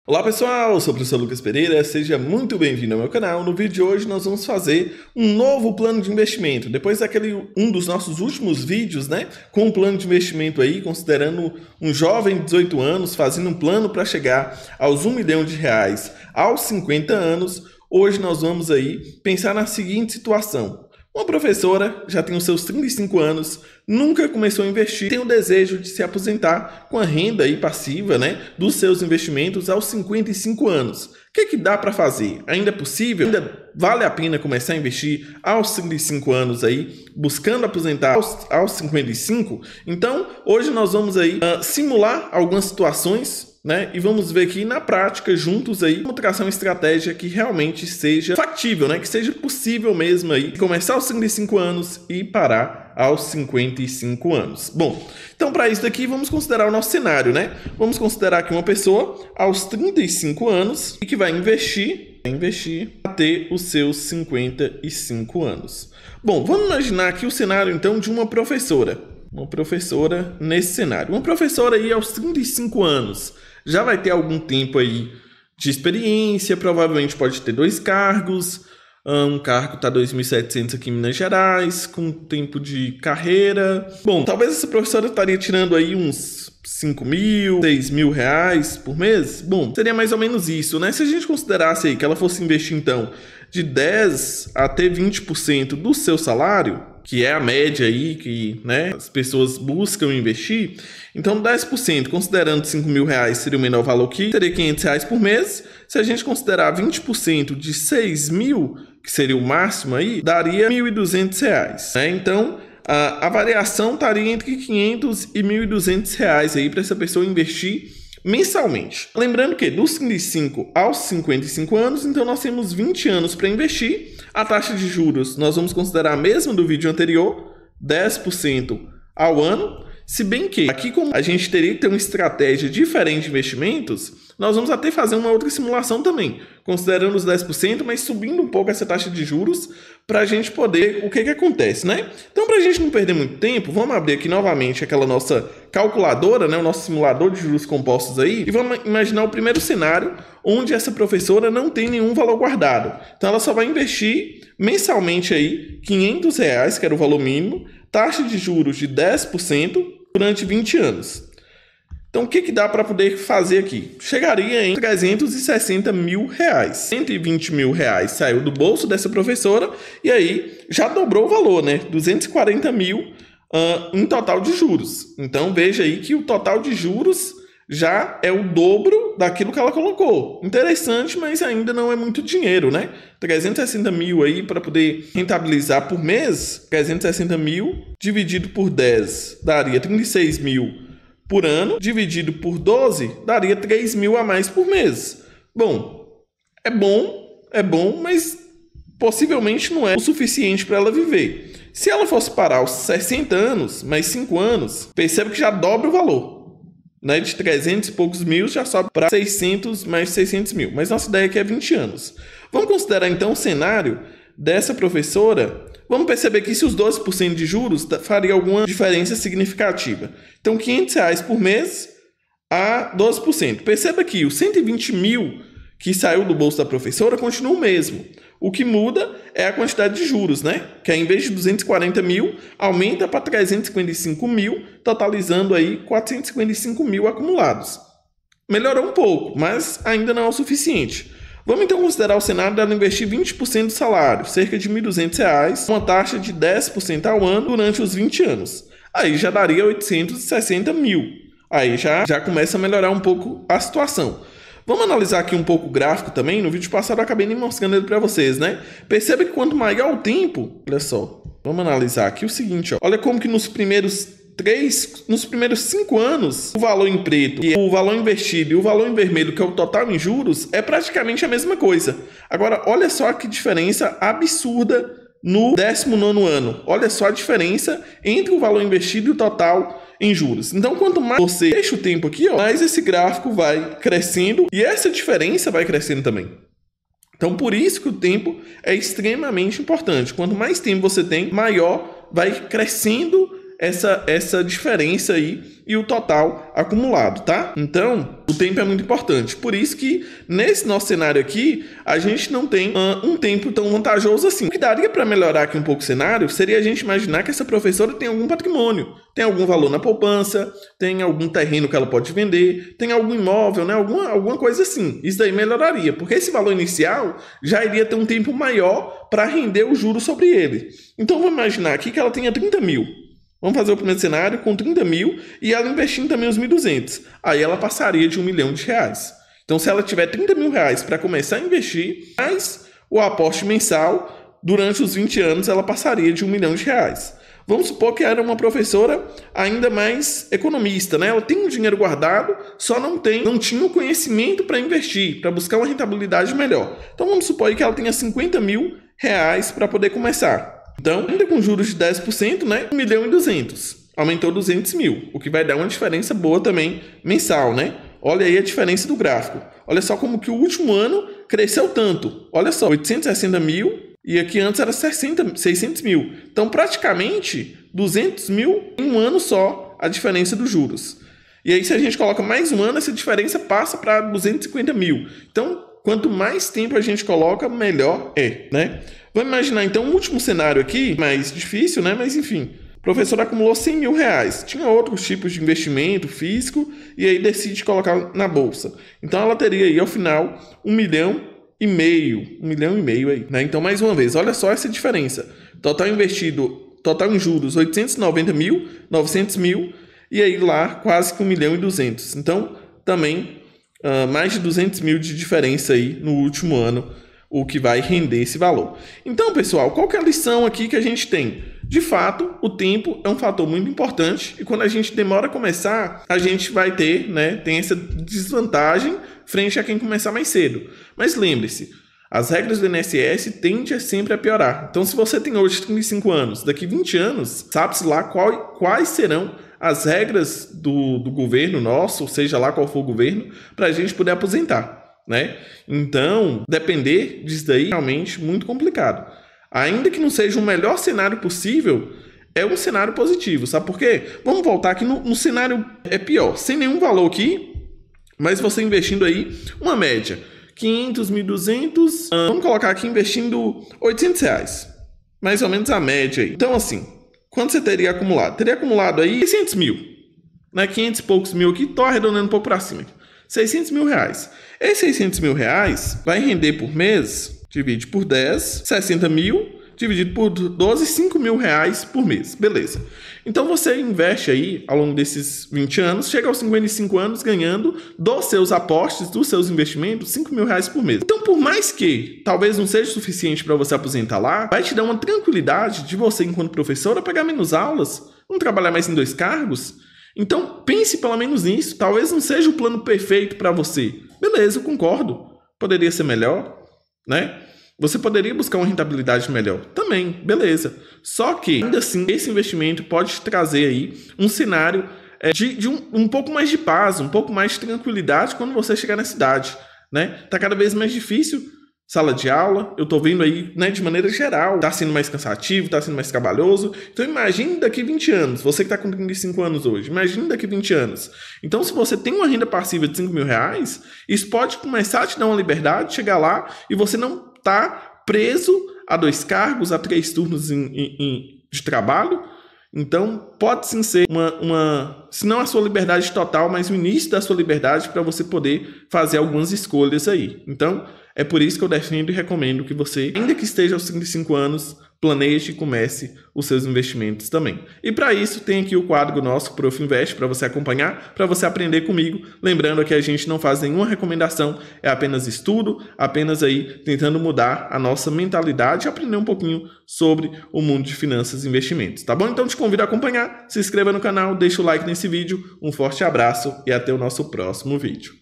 Olá pessoal, eu sou o professor Lucas Pereira, seja muito bem-vindo ao meu canal. No vídeo de hoje nós vamos fazer um novo plano de investimento. Depois daquele um dos nossos últimos vídeos, com um plano de investimento aí, considerando um jovem de 18 anos, fazendo um plano para chegar aos R$1 milhão aos 50 anos, hoje nós vamos aí pensar na seguinte situação. Uma professora já tem os seus 35 anos, nunca começou a investir, tem o desejo de se aposentar com a renda aí passiva, dos seus investimentos aos 55 anos. O que dá para fazer? Ainda é possível? Ainda vale a pena começar a investir aos 35 anos aí, buscando aposentar aos 55? Então, hoje nós vamos aí simular algumas situações, e vamos ver aqui na prática, juntos aí, como traçar uma estratégia que realmente seja factível, que seja possível mesmo aí, começar aos 35 anos e parar aos 55 anos. Bom, então para isso daqui vamos considerar o nosso cenário, Vamos considerar aqui uma pessoa aos 35 anos e que vai investir até os seus 55 anos. Bom, vamos imaginar aqui o cenário então de uma professora. Uma professora nesse cenário. Uma professora aí aos 35 anos. Já vai ter algum tempo aí de experiência, provavelmente pode ter 2 cargos, um cargo está 2.700 aqui em Minas Gerais, com tempo de carreira. Bom, talvez essa professora estaria tirando aí uns 5.000, 6.000 reais por mês. Bom, seria mais ou menos isso, Se a gente considerasse aí que ela fosse investir então de 10% até 20% do seu salário, que é a média aí que as pessoas buscam investir, então 10%, considerando 5.000 reais seria o menor valor aqui, seria 500 reais por mês. Se a gente considerar 20% de 6.000, que seria o máximo aí, daria 1.200 reais. Então, a variação estaria entre 500 e 1.200 reais aí para essa pessoa investir mensalmente. Lembrando que dos 35 aos 55 anos, então nós temos 20 anos para investir. A taxa de juros nós vamos considerar a mesma do vídeo anterior, 10% ao ano. Se bem que aqui, como a gente teria que ter uma estratégia diferente de investimentos, nós vamos até fazer uma outra simulação também, considerando os 10%, mas subindo um pouco essa taxa de juros para a gente poder o que acontece, Então, para a gente não perder muito tempo, vamos abrir aqui novamente aquela nossa calculadora, o nosso simulador de juros compostos aí, e vamos imaginar o primeiro cenário onde essa professora não tem nenhum valor guardado. Então, ela só vai investir mensalmente aí 500 reais, que era o valor mínimo, taxa de juros de 10% durante 20 anos. Então, o que dá para poder fazer aqui? Chegaria em 360 mil reais. 120 mil reais saiu do bolso dessa professora e aí já dobrou o valor, 240 mil em total de juros. Então, veja aí que o total de juros já é o dobro daquilo que ela colocou. Interessante, mas ainda não é muito dinheiro, 360 mil aí para poder rentabilizar por mês, 360 mil dividido por 10 daria 36 mil por ano, dividido por 12, daria 3 mil a mais por mês. Bom, é bom, mas possivelmente não é o suficiente para ela viver. Se ela fosse parar aos 60 anos, mais 5 anos, percebe que já dobra o valor. De 300 e poucos mil já sobe para 600 mais 600 mil. Mas nossa ideia aqui é 20 anos. Vamos considerar então o cenário dessa professora. Vamos perceber que se os 12% de juros faria alguma diferença significativa. Então, 500 reais por mês a 12%. Perceba que os 120 mil que saiu do bolso da professora continua o mesmo. O que muda é a quantidade de juros, que em vez de 240 mil, aumenta para 355 mil, totalizando aí 455 mil acumulados. Melhorou um pouco, mas ainda não é o suficiente. Vamos então considerar o cenário dela investir 20% do salário, cerca de R$ 1.200, uma taxa de 10% ao ano durante os 20 anos. Aí já daria 860 mil. Aí já começa a melhorar um pouco a situação. Vamos analisar aqui um pouco o gráfico também. No vídeo passado eu acabei nem mostrando ele para vocês, Perceba que quanto maior o tempo, olha só, vamos analisar aqui o seguinte, olha como que nos primeiros 5 anos, o valor em preto, o valor investido e o valor em vermelho, que é o total em juros, é praticamente a mesma coisa. Agora, olha só que diferença absurda no 19º ano. Olha só a diferença entre o valor investido e o total em juros. Então, quanto mais você deixa o tempo aqui, mais esse gráfico vai crescendo e essa diferença vai crescendo também. Então, por isso que o tempo é extremamente importante. Quanto mais tempo você tem, maior vai crescendo essa diferença aí e o total acumulado, tá? Então, o tempo é muito importante. Por isso que, nesse nosso cenário aqui, a gente não tem um tempo tão vantajoso assim. O que daria para melhorar aqui um pouco o cenário seria a gente imaginar que essa professora tem algum patrimônio, tem algum valor na poupança, tem algum terreno que ela pode vender, tem algum imóvel, né? Alguma coisa assim. Isso daí melhoraria, porque esse valor inicial já iria ter um tempo maior para render o juro sobre ele. Então, vamos imaginar aqui que ela tenha 30 mil. Vamos fazer o primeiro cenário com 30 mil e ela investindo também os 1.200. Aí ela passaria de R$1 milhão. Então, se ela tiver R$30 mil para começar a investir, mais o aporte mensal, durante os 20 anos ela passaria de R$1 milhão. Vamos supor que era uma professora ainda mais economista, né? Ela tem um dinheiro guardado, só não tinha o conhecimento para investir, para buscar uma rentabilidade melhor. Então, vamos supor aí que ela tenha R$50 mil para poder começar. Então, ainda com juros de 10%, né? R$1.2 milhão. Aumentou 200 mil, o que vai dar uma diferença boa também mensal, né? Olha aí a diferença do gráfico. Olha só como que o último ano cresceu tanto. Olha só, 860 mil e aqui antes era 600 mil. Então, praticamente 200 mil em um ano só a diferença dos juros. E aí, se a gente coloca mais um ano, essa diferença passa para 250 mil. Então, quanto mais tempo a gente coloca, melhor é, né? Vamos imaginar, então, um último cenário aqui, mais difícil, né? Mas, enfim, o professor acumulou R$100 mil. Tinha outros tipos de investimento físico e aí decide colocar na bolsa. Então, ela teria aí, ao final, R$1,5 milhão. R$1,5 milhão aí, né? Então, mais uma vez, olha só essa diferença. Total em juros, 890 mil, 900 mil e aí lá quase que 1,2 milhão. Então, também mais de 200 mil de diferença aí no último ano, o que vai render esse valor. Então, pessoal, qual que é a lição aqui que a gente tem? De fato, o tempo é um fator muito importante e quando a gente demora a começar, a gente vai ter, né, tem essa desvantagem frente a quem começar mais cedo. Mas lembre-se, as regras do INSS tendem sempre a piorar. Então, se você tem hoje 35 anos, daqui 20 anos, sabe-se lá quais serão as regras do governo nosso, seja lá qual for o governo, para a gente poder aposentar, né? Então, depender disso daí é realmente muito complicado. Ainda que não seja o melhor cenário possível, é um cenário positivo, sabe por quê? Vamos voltar aqui no cenário pior, sem nenhum valor aqui, mas você investindo aí uma média, 500, 1.200, vamos colocar aqui investindo R$800, mais ou menos a média aí. Então, assim, quanto você teria acumulado? Teria acumulado aí 600 mil, né? 500 e poucos mil aqui, tô arredondando um pouco para cima. 600 mil reais. Esses 600 mil reais vai render por mês, divide por 10, 60 mil, dividido por 12, 5 mil reais por mês. Beleza. Então você investe aí, ao longo desses 20 anos, chega aos 55 anos ganhando dos seus aportes, dos seus investimentos, 5 mil reais por mês. Então, por mais que talvez não seja suficiente para você aposentar lá, vai te dar uma tranquilidade de você, enquanto professora, pegar menos aulas, não trabalhar mais em 2 cargos. Então, pense pelo menos nisso. Talvez não seja o plano perfeito para você. Beleza, eu concordo. Poderia ser melhor, né? Você poderia buscar uma rentabilidade melhor. Também, beleza. Só que, ainda assim, esse investimento pode te trazer aí um cenário de um pouco mais de paz, um pouco mais de tranquilidade quando você chegar na cidade, né? Tá cada vez mais difícil. Sala de aula, eu tô vendo aí, né, de maneira geral, tá sendo mais cansativo, tá sendo mais trabalhoso. Então imagine daqui 20 anos, você que tá com 35 anos hoje, imagine daqui 20 anos. Então se você tem uma renda passiva de 5 mil reais, isso pode começar a te dar uma liberdade, chegar lá e você não tá preso a 2 cargos, a 3 turnos de trabalho. Então pode sim ser se não a sua liberdade total, mas o início da sua liberdade para você poder fazer algumas escolhas aí. Então é por isso que eu defendo e recomendo que você, ainda que esteja aos 35 anos, planeje e comece os seus investimentos também. E para isso tem aqui o quadro nosso Prof Invest para você acompanhar, para você aprender comigo. Lembrando que a gente não faz nenhuma recomendação, é apenas estudo, apenas aí tentando mudar a nossa mentalidade e aprender um pouquinho sobre o mundo de finanças e investimentos, tá bom? Então te convido a acompanhar, se inscreva no canal, deixa o like nesse vídeo, um forte abraço e até o nosso próximo vídeo.